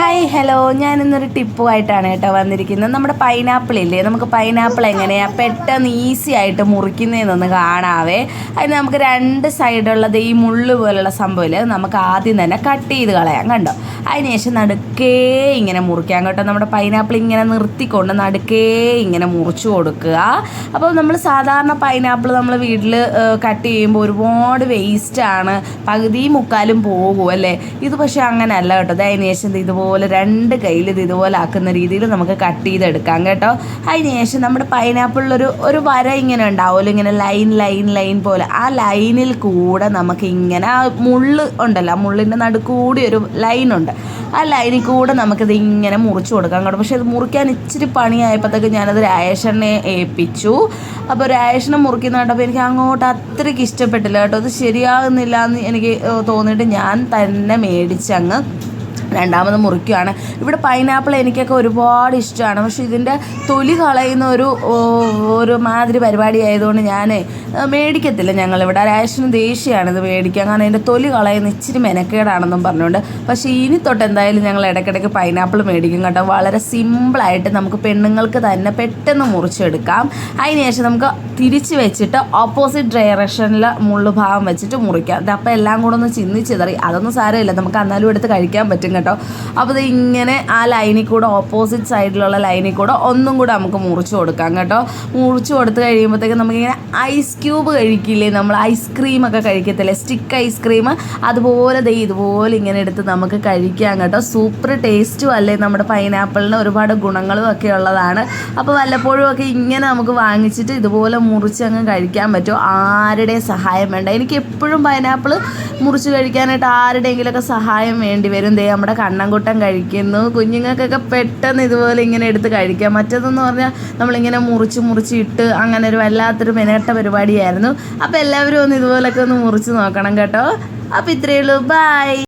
Hi hello, ഞാനിന്നൊരു ടിപ്പുമായിട്ടാണ് കേട്ടോ വന്നിരിക്കുന്നത്. നമ്മുടെ പൈനാപ്പിൾ ഇല്ലേ, നമുക്ക് പൈനാപ്പിൾ എങ്ങനെയാണ് പെട്ടെന്ന് ഈസി ആയിട്ട് മുറിക്കുന്നതെന്നൊന്ന് കാണാവേ. അതിന് നമുക്ക് രണ്ട് സൈഡുള്ളത് ഈ മുള്ളു പോലുള്ള സംഭവമില്ലേ, നമുക്ക് ആദ്യം തന്നെ കട്ട് ചെയ്ത് കളയാം കണ്ടോ. അതിനുശേഷം നടുക്കേ ഇങ്ങനെ മുറിക്കാം കേട്ടോ. നമ്മുടെ പൈനാപ്പിൾ ഇങ്ങനെ നിർത്തിക്കൊണ്ട് നടുക്കേ ഇങ്ങനെ മുറിച്ച് കൊടുക്കുക. അപ്പോൾ നമ്മൾ സാധാരണ പൈനാപ്പിൾ നമ്മൾ വീട്ടിൽ കട്ട് ചെയ്യുമ്പോൾ ഒരുപാട് വേസ്റ്റാണ്, പകുതി മുക്കാലും പോകും അല്ലേ. ഇത് പക്ഷേ അങ്ങനെയല്ല കേട്ടോ. അതിനുശേഷം ഇതുപോലെ രണ്ട് കയ്യിൽ ഇതുപോലെ ആക്കുന്ന രീതിയിൽ നമുക്ക് കട്ട് ചെയ്തെടുക്കാം കേട്ടോ. അതിനുശേഷം നമ്മുടെ പൈനാപ്പിളിലൊരു ഒരു വര ഇങ്ങനെ ഉണ്ടാവുമല്ലോ, ഇങ്ങനെ ലൈൻ പോലെ. ആ ലൈനിൽ കൂടെ നമുക്ക് ഇങ്ങനെ ആ മുള്ള് ഉണ്ടല്ലോ, ആ മുള്ളിൻ്റെ നടുക്കൂടി ഒരു ലൈനുണ്ട്. ആ ലൈനിൽ കൂടെ നമുക്കിത് ഇങ്ങനെ മുറിച്ച് കൊടുക്കാം കേട്ടോ. പക്ഷേ ഇത് മുറിക്കാൻ ഇച്ചിരി പണിയായപ്പോഴത്തേക്ക് ഞാനത് രായേഷനെ ഏൽപ്പിച്ചു. അപ്പോൾ രായേഷനെ മുറിക്കുന്ന കേട്ടപ്പോൾ എനിക്ക് അങ്ങോട്ട് അത്രയ്ക്ക് ഇഷ്ടപ്പെട്ടില്ല കേട്ടോ. അത് ശരിയാകുന്നില്ല എന്ന് എനിക്ക് തോന്നിയിട്ട് ഞാൻ തന്നെ മേടിച്ചങ്ങ് രണ്ടാമത് മുറിക്കുകയാണ്. ഇവിടെ പൈനാപ്പിൾ എനിക്കൊക്കെ ഒരുപാട് ഇഷ്ടമാണ്. പക്ഷേ ഇതിൻ്റെ തൊലി കളയുന്ന ഒരു മാതിരി പരിപാടി ആയതുകൊണ്ട് ഞാൻ മേടിക്കത്തില്ല. ഞങ്ങളിവിടെ രായേഷന് ദേഷ്യമാണ് ഇത് മേടിക്കാൻ, കാരണം അതിൻ്റെ തൊലി കളയുന്ന ഇച്ചിരി മെനക്കേടാണെന്നും പറഞ്ഞുകൊണ്ട്. പക്ഷേ ഇനി തൊട്ട് എന്തായാലും ഞങ്ങൾ ഇടയ്ക്കിടയ്ക്ക് പൈനാപ്പിൾ മേടിക്കും കേട്ടോ. വളരെ സിമ്പിളായിട്ട് നമുക്ക് പെണ്ണുങ്ങൾക്ക് തന്നെ പെട്ടെന്ന് മുറിച്ചെടുക്കാം. അതിനുശേഷം നമുക്ക് തിരിച്ച് വെച്ചിട്ട് ഓപ്പോസിറ്റ് ഡയറക്ഷനിൽ മുള്ളു ഭാഗം വെച്ചിട്ട് മുറിക്കാം. അപ്പോൾ എല്ലാം കൂടെ ഒന്ന് ചിന്തിച്ചിതറി, അതൊന്നും സാരമില്ല, നമുക്ക് എന്നാലും എടുത്ത് കഴിക്കാൻ പറ്റും കേട്ടോ. അപ്പോൾ ഇത് ഇങ്ങനെ ആ ലൈനിൽ കൂടെ, ഓപ്പോസിറ്റ് സൈഡിലുള്ള ലൈനിൽ കൂടെ ഒന്നും കൂടെ നമുക്ക് മുറിച്ച് കൊടുക്കാം കേട്ടോ. മുറിച്ച് കൊടുത്ത് കഴിയുമ്പോഴത്തേക്ക് നമുക്കിങ്ങനെ ഐസ് ക്യൂബ് കഴിക്കില്ലേ, നമ്മൾ ഐസ്ക്രീമൊക്കെ കഴിക്കത്തില്ലേ, സ്റ്റിക്ക് ഐസ്ക്രീം, അതുപോലെ ഇതുപോലെ ഇങ്ങനെ എടുത്ത് നമുക്ക് കഴിക്കാം കേട്ടോ. സൂപ്പർ ടേസ്റ്റും അല്ലേ. നമ്മുടെ പൈനാപ്പിളിന് ഒരുപാട് ഗുണങ്ങളും ഒക്കെ ഉള്ളതാണ്. അപ്പോൾ വല്ലപ്പോഴും ഒക്കെ ഇങ്ങനെ നമുക്ക് വാങ്ങിച്ചിട്ട് ഇതുപോലെ മുറിച്ച് അങ്ങ് കഴിക്കാൻ പറ്റും. ആരുടെയും സഹായം വേണ്ട. എനിക്ക് എപ്പോഴും പൈനാപ്പിൾ മുറിച്ച് കഴിക്കാനായിട്ട് ആരുടെയെങ്കിലുമൊക്കെ സഹായം വേണ്ടി വരും. നമ്മുടെ കണ്ണൻകുട്ടൻ കഴിക്കുന്നു. കുഞ്ഞുങ്ങൾക്കൊക്കെ പെട്ടെന്ന് ഇതുപോലെ ഇങ്ങനെ എടുത്ത് കഴിക്കാം. മറ്റേതെന്ന് പറഞ്ഞാൽ നമ്മളിങ്ങനെ മുറിച്ച് ഇട്ട് അങ്ങനെ ഒരു വല്ലാത്തൊരു മെനട്ട പരിപാടിയായിരുന്നു. അപ്പോൾ എല്ലാവരും ഒന്ന് ഇതുപോലൊക്കെ ഒന്ന് മുറിച്ച് നോക്കണം കേട്ടോ. അപ്പോൾ ഇത്രയേ ഉള്ളൂ, ബൈ.